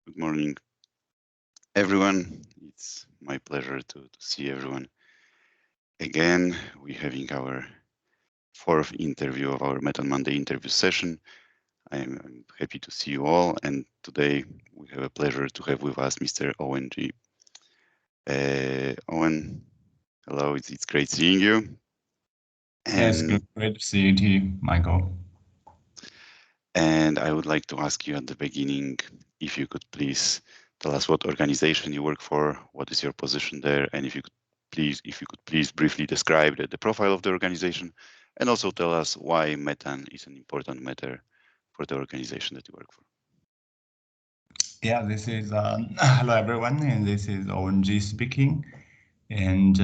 Good morning, everyone. It's my pleasure to see everyone again. We're having our fourth interview of our Methane Monday interview session. I'm happy to see you all, and today we have a pleasure to have with us Mr. Owen G. Owen, hello, it's great seeing you. Yes, great to see you too, Michael. And I would like to ask you at the beginning if you could please tell us what organization you work for, what is your position there, and if you could please briefly describe the profile of the organization, and also tell us why methane is an important matter for the organization that you work for. Yeah, this is hello everyone, and this is Owen G speaking. And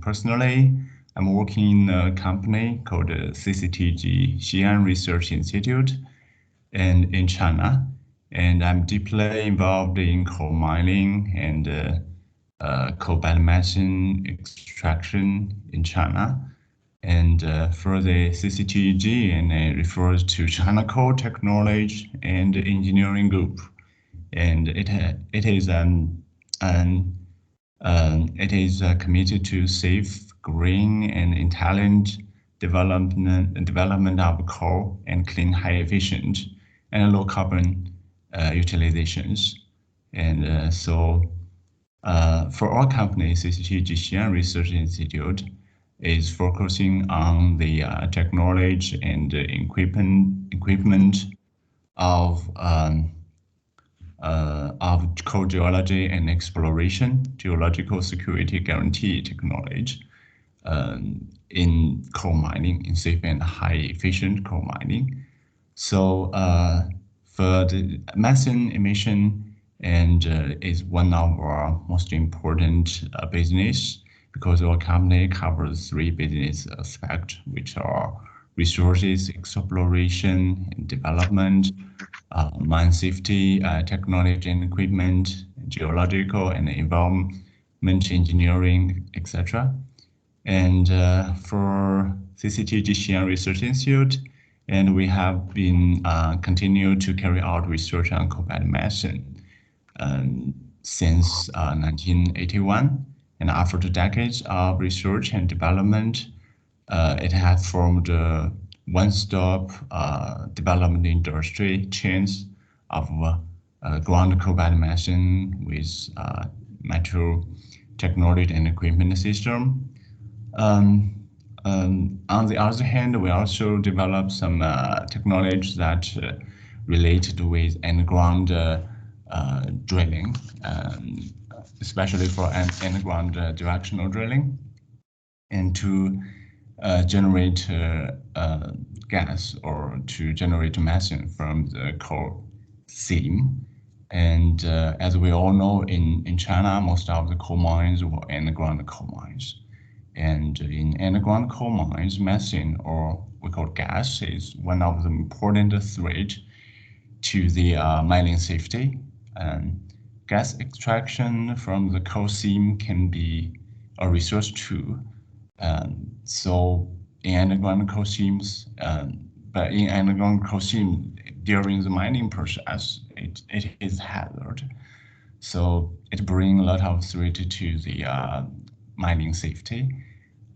personally, I'm working in a company called CCTG Xi'an Research Institute, and in China, and I'm deeply involved in coal mining and coal methane extraction in China. And for the CCTG, and it refers to China Coal Technology and Engineering Group, and it is committed to safe, green, and intelligent development of coal and clean, high efficient, and low carbon utilizations. And for our company, CCTG Xi'an Research Institute is focusing on the technology and equipment of coal geology and exploration, geological security guarantee technology in coal mining, in safe and high efficient coal mining. So for the methane emission, and is one of our most important business, because our company covers three business aspects, which are resources exploration and development, mine safety, technology and equipment, geological and environment engineering, etc. And for CCTG Xi'an Research Institute, and we have been continue to carry out research on coal methane since 1981. And after the decades of research and development, it has formed a one-stop development industry chains of ground coal methane with metal technology and equipment system. On the other hand, we also develop some technologies that related with underground drilling, especially for underground directional drilling, and to generate gas or to generate methane from the coal seam. And as we all know, in China, most of the coal mines were underground coal mines. And in underground coal mines, methane, or we call gas, is one of the important threats to the mining safety. Gas extraction from the coal seam can be a resource too. So in underground coal seams, but in underground coal seam during the mining process, it is hazard. So it brings a lot of threat to the mining safety.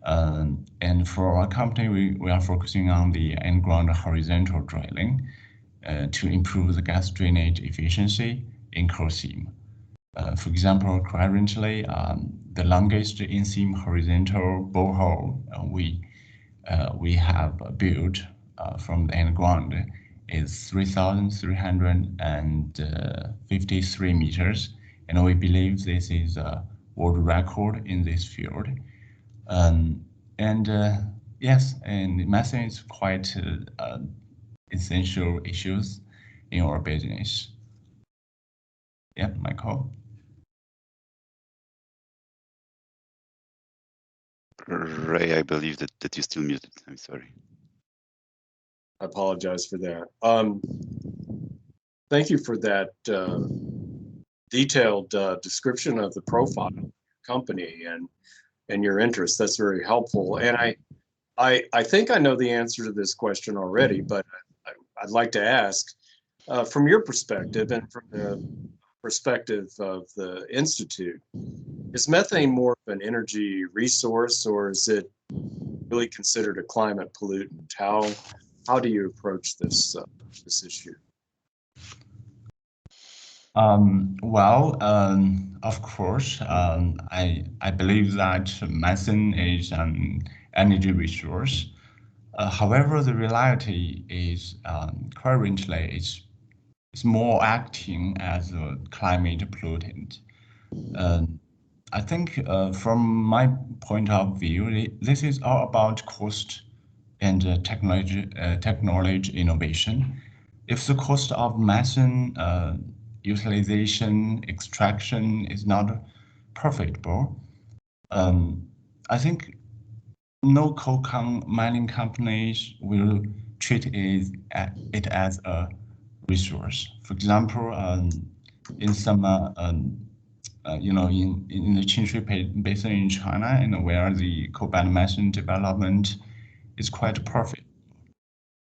And for our company, we are focusing on the underground horizontal drilling to improve the gas drainage efficiency in coal seam. For example, currently, the longest in-seam horizontal borehole we have built from the underground is 3,353 meters, and we believe this is a world record in this field. Yes, and methane is quite essential issues in our business. Yeah, Michael. Ray, I believe that you're still muted. I'm sorry. I apologize for that. Thank you for that detailed description of the profile company and your interest. That's very helpful. And I think I know the answer to this question already, but I'd like to ask, From your perspective and from the perspective of the Institute, is methane more of an energy resource or is it really considered a climate pollutant? How do you approach this issue? Of course, I believe that methane is an energy resource. However, the reality is currently it's more acting as a climate pollutant. I think from my point of view, this is all about cost and technology innovation. If the cost of methane utilization extraction is not profitable, I think no mining companies will treat it as a resource. For example, in some in the Qinghai Basin in China, and where the cobalt methane development is quite profitable.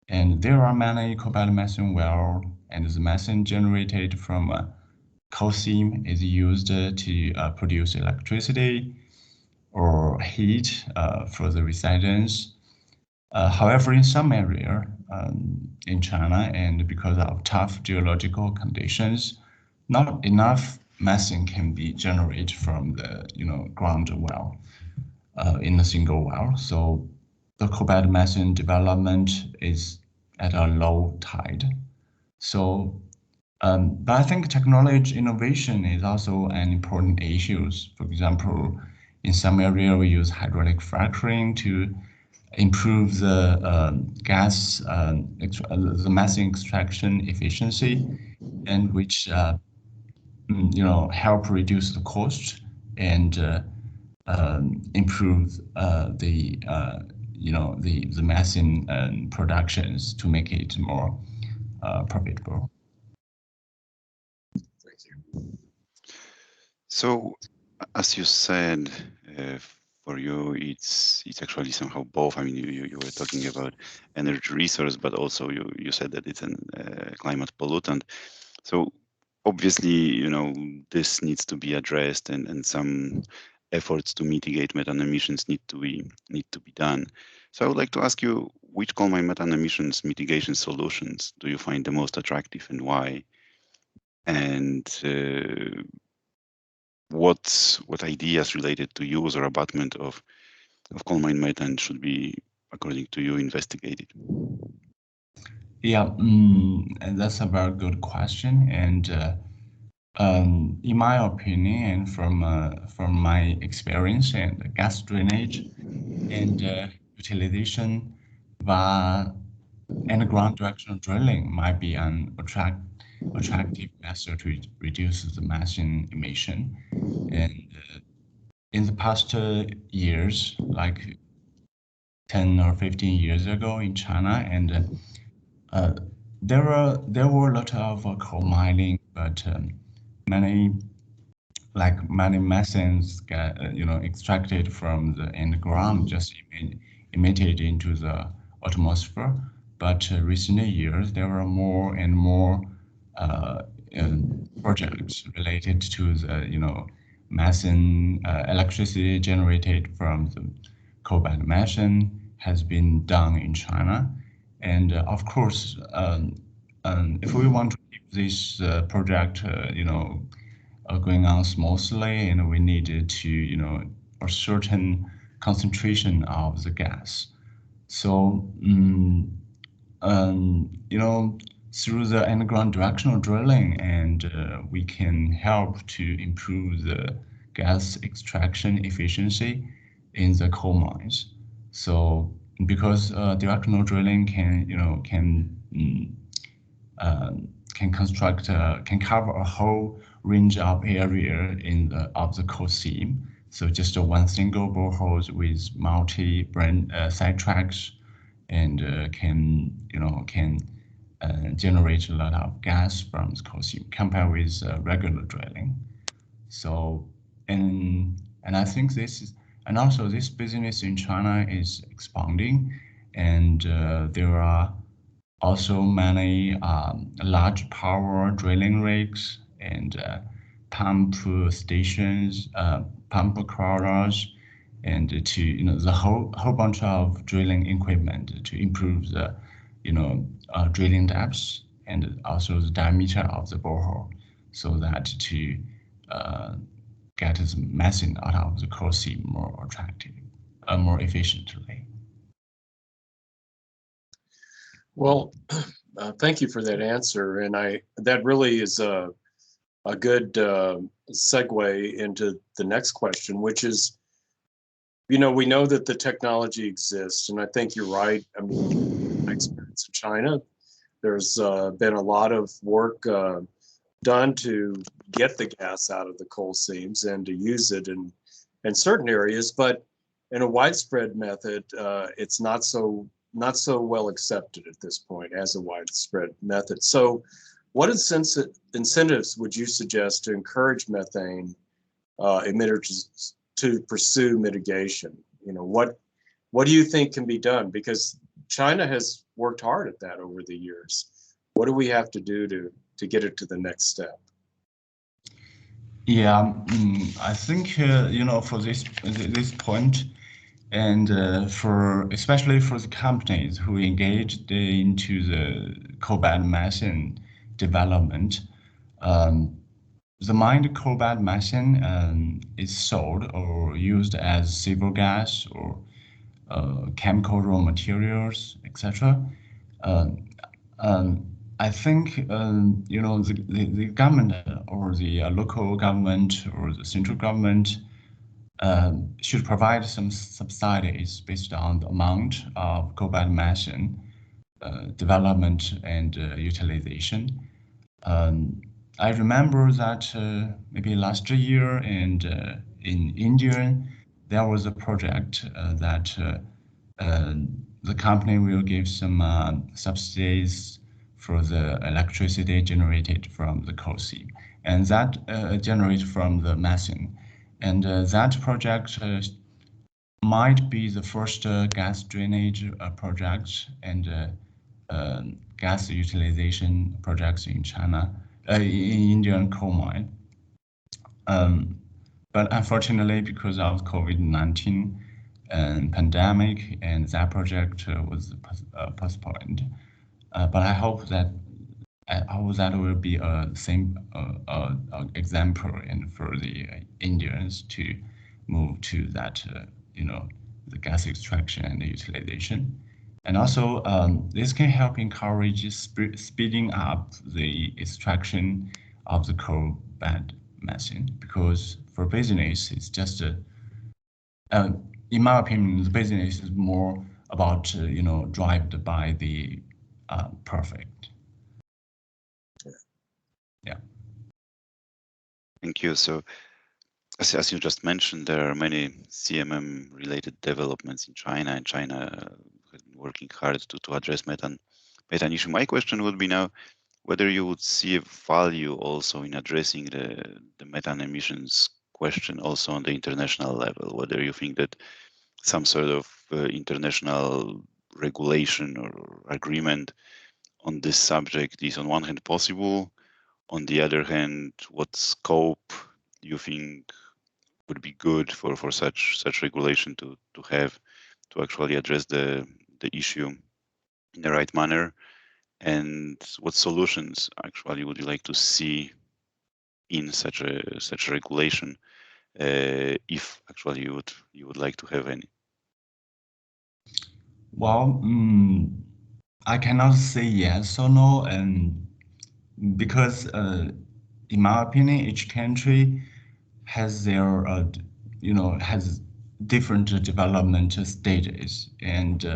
And there are many cobalt methane wells, and the methane generated from coal seam is used to produce electricity or heat for the residents. However, in some area in China, and because of tough geological conditions, not enough methane can be generated from the ground well in a single well. So the cobalt methane development is at a low tide. So, but I think technology innovation is also an important issue. For example, in some area we use hydraulic fracturing to improve the the methane extraction efficiency, and which help reduce the cost and improve the methane productions to make it more profitable. Thank you. So, as you said, uh, for you, it's actually somehow both. I mean, you were talking about energy resource, but also you said that it's a climate pollutant. So obviously, this needs to be addressed, and some efforts to mitigate methane emissions need to be done. So I would like to ask you, which coal mine methane emissions mitigation solutions do you find the most attractive, and why? And what ideas related to use or abatement of coal mine methane should be, according to you, investigated? Yeah, and that's a very good question. And in my opinion, and from my experience, and gas drainage and utilization via underground directional drilling might be an attractive method to reduce the methane emission. And in the past years, like 10 or 15 years ago in China, and uh, there were a lot of coal mining, but many many methanes get extracted from the underground, just emitted into the atmosphere. But recent years there are more and more uh, projects related to the methane electricity generated from the cobalt methane has been done in China, and of course, if we want to keep this project, going on smoothly, and we needed to, a certain concentration of the gas. So, through the underground directional drilling, and we can help to improve the gas extraction efficiency in the coal mines. So, because directional drilling can construct can cover a whole range of area in of the coal seam. So just one single borehole with multi brand sidetracks, and can generate a lot of gas from the coal seam compared with regular drilling. So and I think this is, and also this business in China is expanding, and there are also many large power drilling rigs and pump stations, pump crawlers, and to the whole bunch of drilling equipment to improve the drilling depths and also the diameter of the borehole, so that to get the methane out of the coal seam more attractive, more efficiently. Well, thank you for that answer, and that really is a good segue into the next question, which is, we know that the technology exists, and I think you're right. I mean, my experience in China, there's been a lot of work done to get the gas out of the coal seams and to use it in certain areas, but in a widespread method, it's not so well accepted at this point as a widespread method. So, what incentives would you suggest to encourage methane emitters to pursue mitigation? What do you think can be done? Because China has worked hard at that over the years. What do we have to do to get it to the next step? Yeah, I think for this point, and for especially for the companies who engaged into the coal-bed methane development, the mined coal-bed methane is sold or used as civil gas or chemical raw materials, etc. I think the government or the local government or the central government should provide some subsidies based on the amount of coal-bed methane development and utilization. I remember that maybe last year and in India, there was a project that the company will give some subsidies for the electricity generated from the coal seam, and that generated from the methane. And that project might be the first gas drainage project and gas utilization projects in China, in Indian coal mine. But unfortunately, because of COVID-19 and pandemic, and that project was postponed. But I hope that will be a same example and for the Indians to move to that the gas extraction and the utilization. And also, this can help encourage speeding up the extraction of the coal bed methane, because for business, it's just in my opinion, the business is more about driven by the profit. Yeah. Thank you. So, as you just mentioned, there are many CMM-related developments in China, and China has been working hard to address methane issue. My question would be now whether you would see a value also in addressing the methane emissions question also on the international level, whether you think that some sort of international regulation or agreement on this subject is on one hand possible. On the other hand, what scope you think would be good for such regulation to have to actually address the issue in the right manner, and what solutions actually would you like to see in such a regulation, if actually you would like to have any? Well, I cannot say yes or no, and because in my opinion, each country has their has different development stages and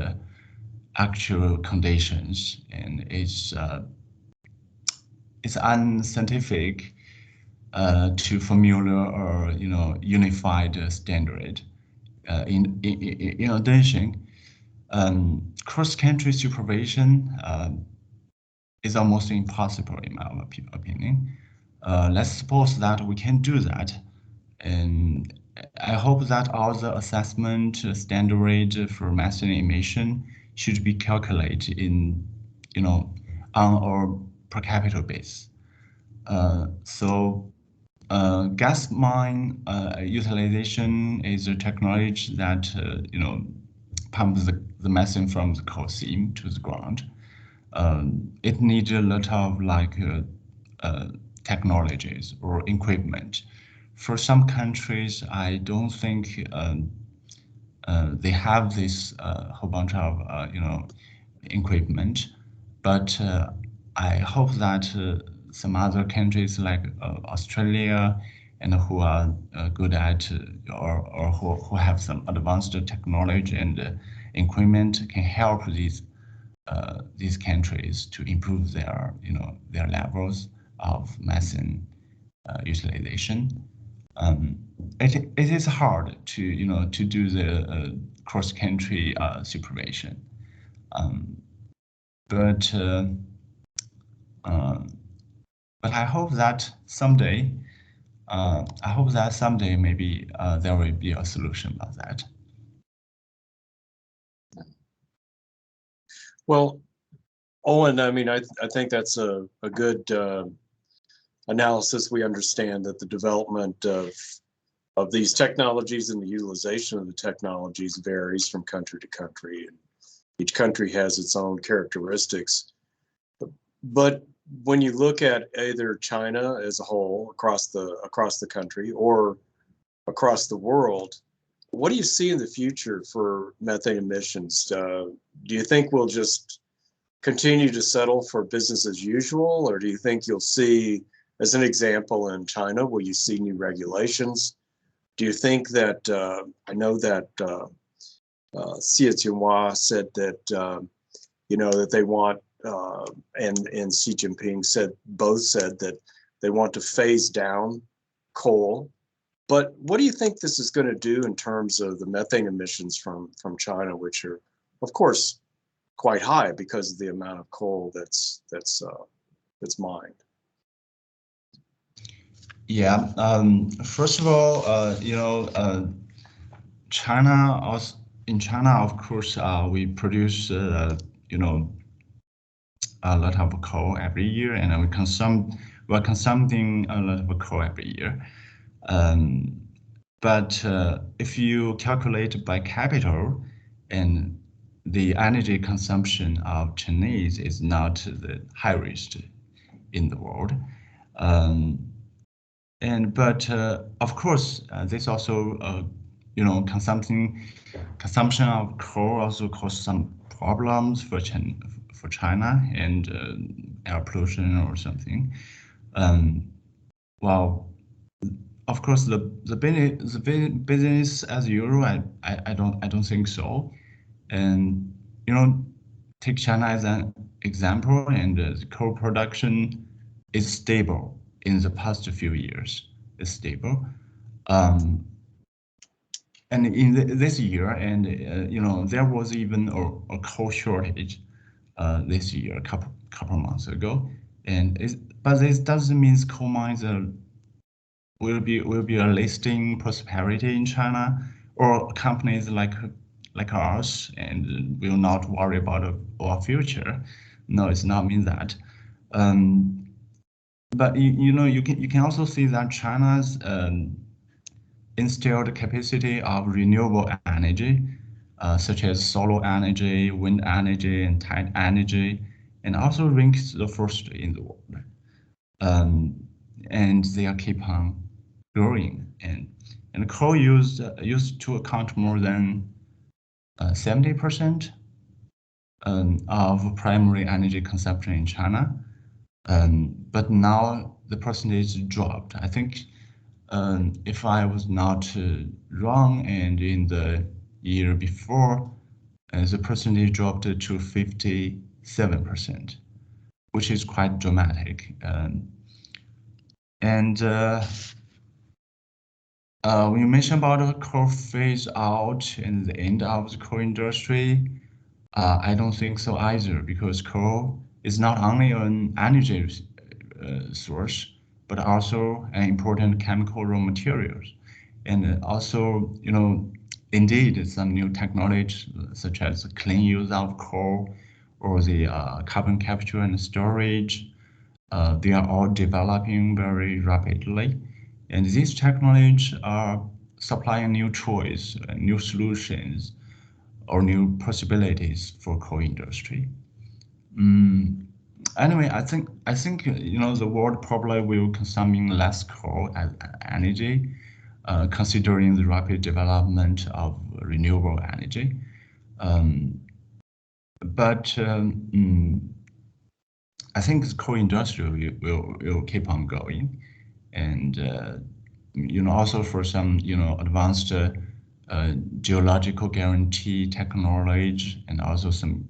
actual conditions, and it's unscientific to formula or unified standard. In addition, cross-country supervision is almost impossible in my opinion. Let's suppose that we can do that, and I hope that all the assessment standard for methane emission should be calculated in on our per capita base. So gas mine utilization is a technology that pumps the methane from the coal seam to the ground. It needs a lot of technologies or equipment. For some countries, I don't think they have this whole bunch of equipment, but I hope that some other countries like Australia and who are good at or who have some advanced technology and equipment can help these countries to improve their levels of methane utilization. It is hard to do the cross country supervision, but I hope that someday maybe there will be a solution about that. Well, Owen, I mean, I think that's a good analysis. We understand that the development of these technologies and the utilization of the technologies varies from country to country, and each country has its own characteristics. But when you look at either China as a whole across the country or across the world, what do you see in the future for methane emissions? Do you think we'll just continue to settle for business as usual, or do you think you'll see, as an example, in China, will you see new regulations? Do you think that I know that Xie Jinhua said that that they want and Xi Jinping both said that they want to phase down coal. But what do you think this is going to do in terms of the methane emissions from China, which are, of course, quite high because of the amount of coal that's mined? Yeah. First of all, China also, in China, of course, we produce a lot of coal every year, and we're consuming a lot of coal every year. But if you calculate by capital, and the energy consumption of Chinese is not the highest in the world. But of course, this also consumption of coal also causes some problems for China and air pollution or something. Well, of course, the business as usual, I don't think so. And take China as an example, and the coal production is stable in the past few years. It's stable. And in this year, and there was even a coal shortage this year, a couple months ago, but this doesn't mean coal mines will be a lasting prosperity in China, or companies like us and will not worry about our future. No, it's not mean that. But you can also see that China's installed capacity of renewable energy, such as solar energy, wind energy, and tide energy, and also ranks the first in the world. And they are keep on growing. And coal used to account more than 70% of primary energy consumption in China. But now the percentage dropped. I think if I was not wrong, and in the year before, the percentage dropped to 57%, which is quite dramatic. And when you mentioned about the coal phase out and the end of the coal industry, I don't think so either, because coal is not only an energy source, but also an important chemical raw materials. And also, indeed, some new technologies such as clean use of coal or the carbon capture and storage. They are all developing very rapidly, and these technologies are supplying new choice, new solutions, or new possibilities for coal industry. Anyway, I think the world probably will consuming less coal as energy, considering the rapid development of renewable energy. But I think the coal industry will keep on going, and also for some advanced geological guarantee technology, and also some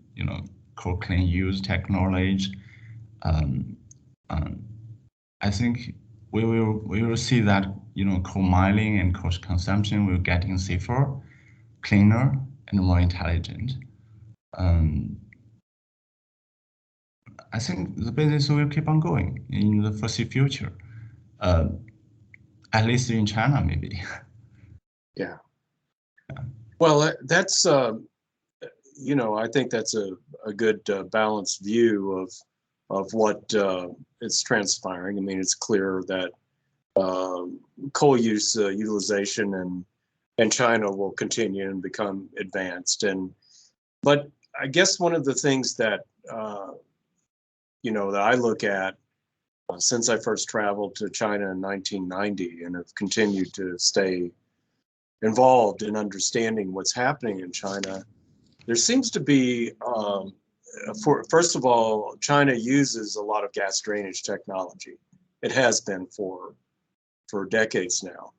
coal clean use technology. I think we will see that coal mining and coal consumption will getting safer, cleaner, and more intelligent. I think the business will keep on going in the foreseeable future, at least in China, maybe. Yeah. Well, that's I think that's a good balanced view of what is transpiring. I mean, it's clear that coal use utilization and China will continue and become advanced. But I guess one of the things that that I look at since I first traveled to China in 1990 and have continued to stay involved in understanding what's happening in China, there seems to be, first of all, China uses a lot of gas drainage technology. It has been for decades now.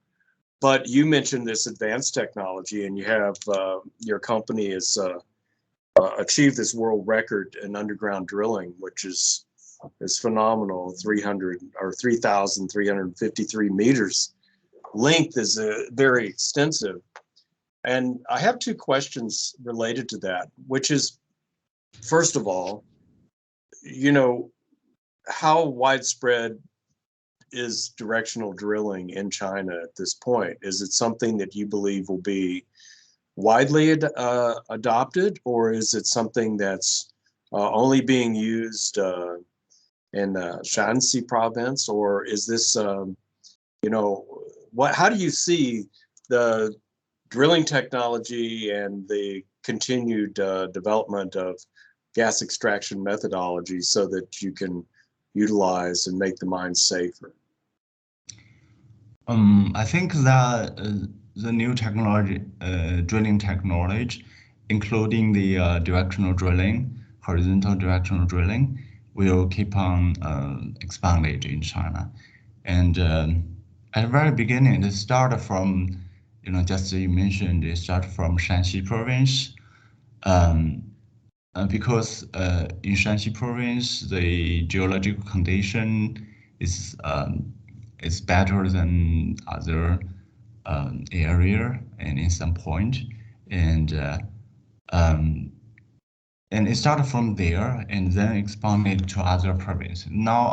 But you mentioned this advanced technology, and you have your company has achieved this world record in underground drilling, which is phenomenal. 3,353 meters. Length is very extensive. And I have two questions related to that, which is, first of all, how widespread is directional drilling in China at this point? Is it something that you believe will be widely adopted, or is it something that's only being used in Shanxi province, or is this, how do you see the drilling technology and the continued development of gas extraction methodology so that you can utilize and make the mines safer? I think that the new technology, drilling technology, including the directional drilling, horizontal directional drilling, will keep on expanding in China. And at the very beginning, it started from, just as you mentioned, it started from Shanxi province. Because in Shanxi province, the geological condition is better than other area, and in some point, and it started from there and then expanded to other provinces. Now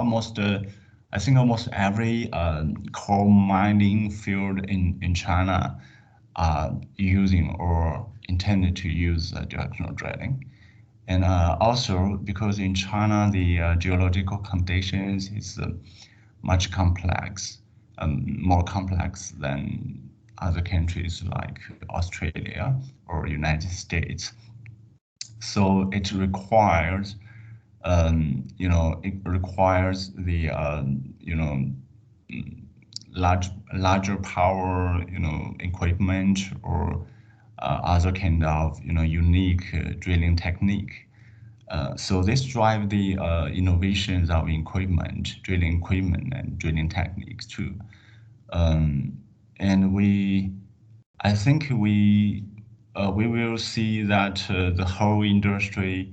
I think almost every coal mining field in China are using or intended to use directional drilling. And also because in China, the geological conditions is much complex, more complex than other countries like Australia or United States. So it requires, the, larger power, equipment or other kind of, unique drilling technique. So this drive the innovations of equipment, drilling equipment and drilling techniques too. And I think we will see that the whole industry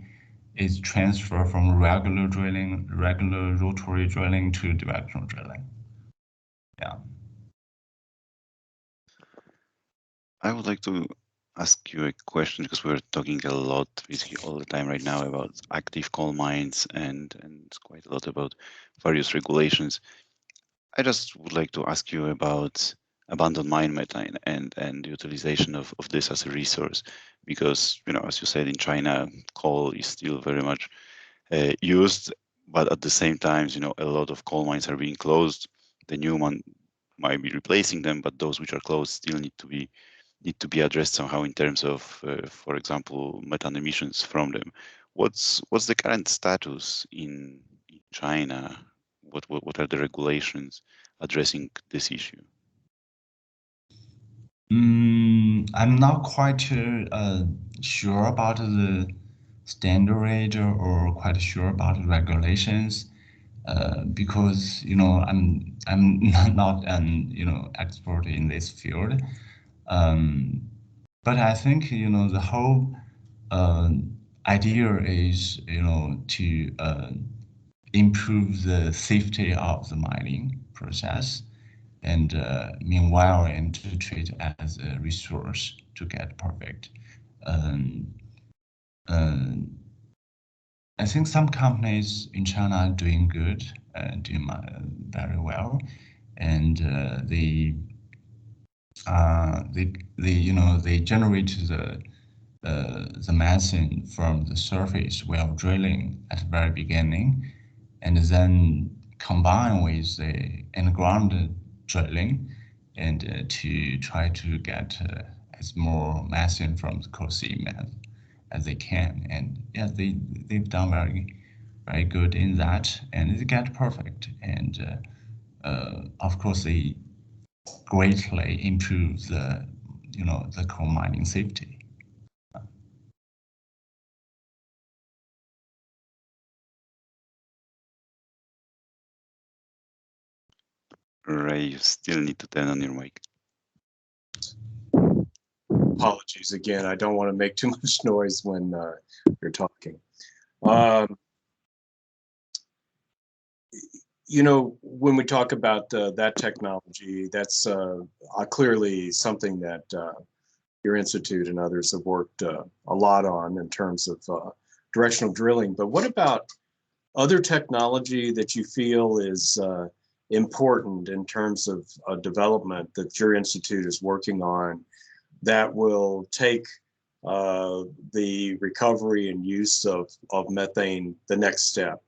is transferred from regular rotary drilling to directional drilling. Yeah. I would like to ask you a question, because we're talking a lot, basically all the time right now, about active coal mines and quite a lot about various regulations. I just would like to ask you about abandoned mine methane and utilization of this as a resource, because as you said, in China, coal is still very much used, but at the same time, a lot of coal mines are being closed. The new one might be replacing them, but those which are closed still need to be addressed somehow in terms of, for example, methane emissions from them. What's the current status in China? What are the regulations addressing this issue? I'm not quite sure about the standard or quite sure about the regulations because I'm not an expert in this field. But I think the whole idea is to improve the safety of the mining process, and meanwhile, and to treat it as a resource to get perfect. Um, I think some companies in China are doing good, doing very well, and they generate the methane from the surface while drilling at the very beginning, and then combine with the underground drilling, and to try to get as more methane from the coal seam as they can. And yeah, they've done very good in that, and they get perfect. And of course, they greatly improve the coal mining safety. Ray, you still need to turn on your mic. Apologies again. I don't want to make too much noise when you're talking. When we talk about that technology, that's clearly something that your institute and others have worked a lot on in terms of directional drilling. But what about other technology that you feel is important in terms of development that your institute is working on that will take the recovery and use of methane the next step?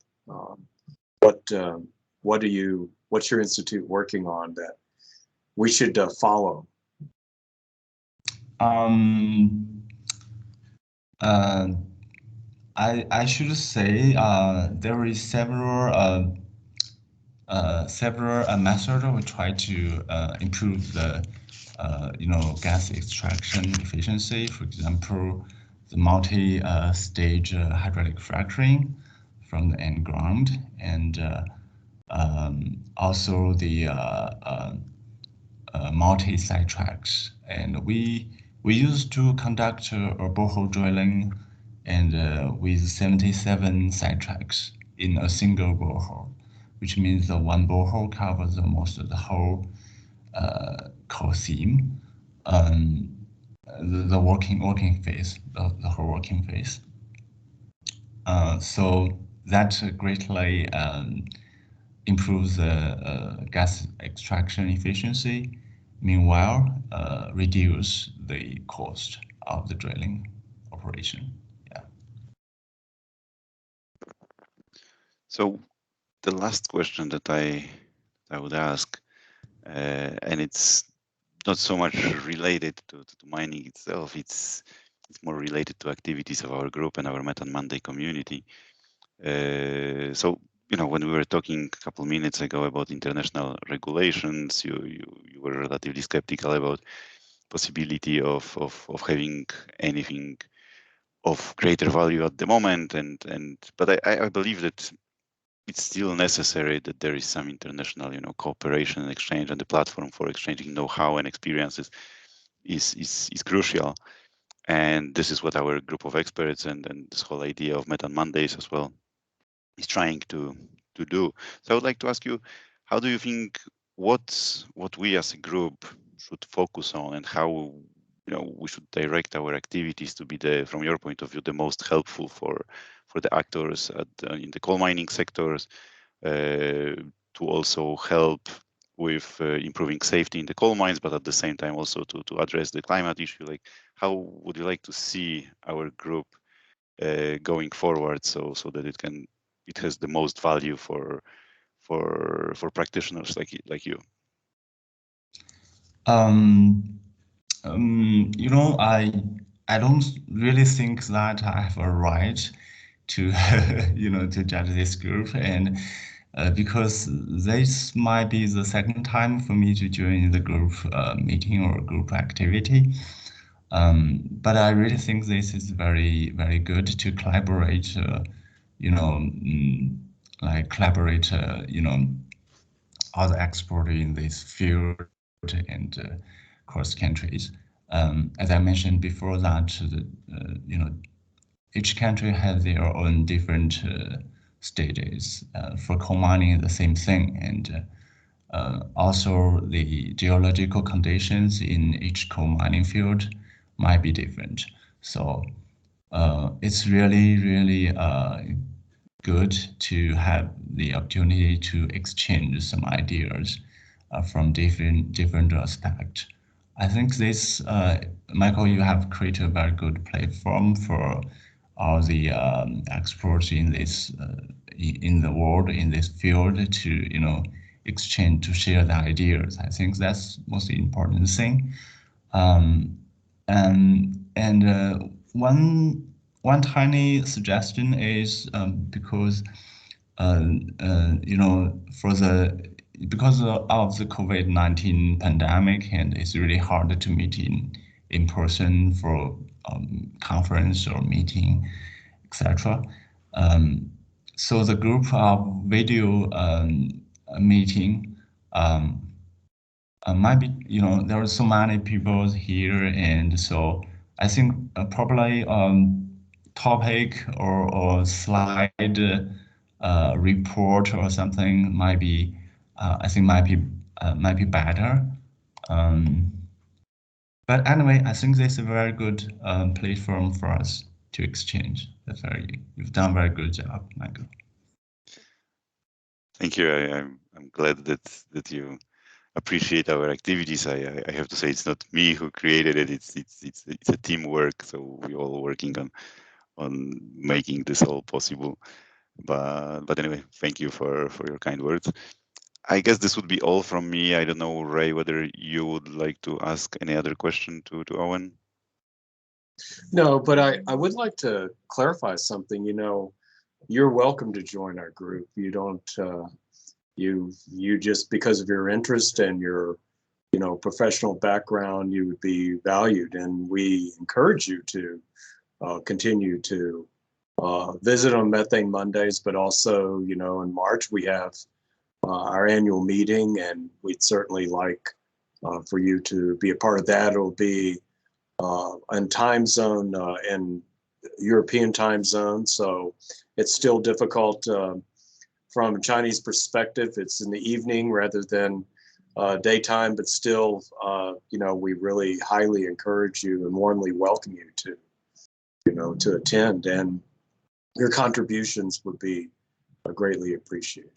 What's your institute working on that we should follow? I should say there is several methods we try to improve the gas extraction efficiency. For example, the multi-stage hydraulic fracturing from the underground, and also the multi-sidetracks. And we used to conduct a borehole drilling and with 77 sidetracks in a single borehole, which means the one borehole covers most of the whole coal seam, the working phase, the whole working phase. So that greatly improves the gas extraction efficiency. Meanwhile, reduce the cost of the drilling operation. Yeah. So the last question that I would ask, and it's not so much related to mining itself, it's more related to activities of our group and our Methane Monday community. So when we were talking a couple minutes ago about international regulations, you were relatively skeptical about possibility of having anything of greater value at the moment, but I believe that it's still necessary that there is some international cooperation and exchange, and the platform for exchanging know-how and experiences is crucial. And this is what our group of experts and this whole idea of Methane Mondays as well is trying to do. So I would like to ask you, how do you think what we as a group should focus on, and how we should direct our activities to be from your point of view, the most helpful for the actors in the coal mining sectors, to also help with improving safety in the coal mines, but at the same time also to address the climate issue. Like, how would you like to see our group going forward, so that it has the most value for practitioners like you? You know, I don't really think that I have a right to you know, to judge this group, and because this might be the second time for me to join the group meeting or group activity. But I really think this is very, very good to collaborate, you know, like collaborate, you know, other experts in this field and cross countries. As I mentioned before, that you know, each country has their own different stages. For coal mining, the same thing, and also the geological conditions in each coal mining field might be different. So it's really, really good to have the opportunity to exchange some ideas from different aspects. I think this, Michael, you have created a very good platform for all the experts in this in the world in this field to, you know, exchange, to share the ideas. I think that's most important thing. And one tiny suggestion is because you know, because of the COVID-19 pandemic, and it's really hard to meet in person for conference or meeting, etc. So the group of video meeting might be, you know, there are so many people here, and so I think probably topic or slide report or something might be, I think might be better. But anyway, I think this is a very good platform for us to exchange. You've done a very good job, Michael. Thank you. I'm glad that you appreciate our activities. I have to say it's not me who created it. It's a teamwork. So we're all working on making this all possible. But anyway, thank you for your kind words. I guess this would be all from me. I don't know, Ray, whether you would like to ask any other question to Owen. No, but I would like to clarify something. You know, you're welcome to join our group. You don't you just, because of your interest and your, you know, professional background, you would be valued, and we encourage you to continue to visit on Methane Mondays. But also, you know, in March we have our annual meeting, and we'd certainly like for you to be a part of that. It'll be in time zone, in European time zone, so it's still difficult from a Chinese perspective. It's in the evening rather than daytime, but still, you know, we really highly encourage you and warmly welcome you to, you know, to attend, and your contributions would be greatly appreciated.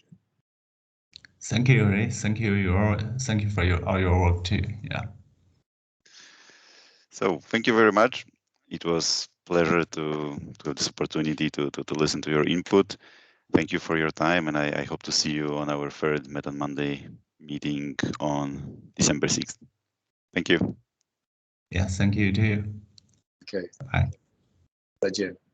Thank you, Ray. Thank you for all your work too. Yeah. So thank you very much. It was a pleasure to have this opportunity to listen to your input. Thank you for your time, and I hope to see you on our third Methane Monday meeting on December 6th. Thank you. Yeah, thank you too. Okay. Bye. 再见。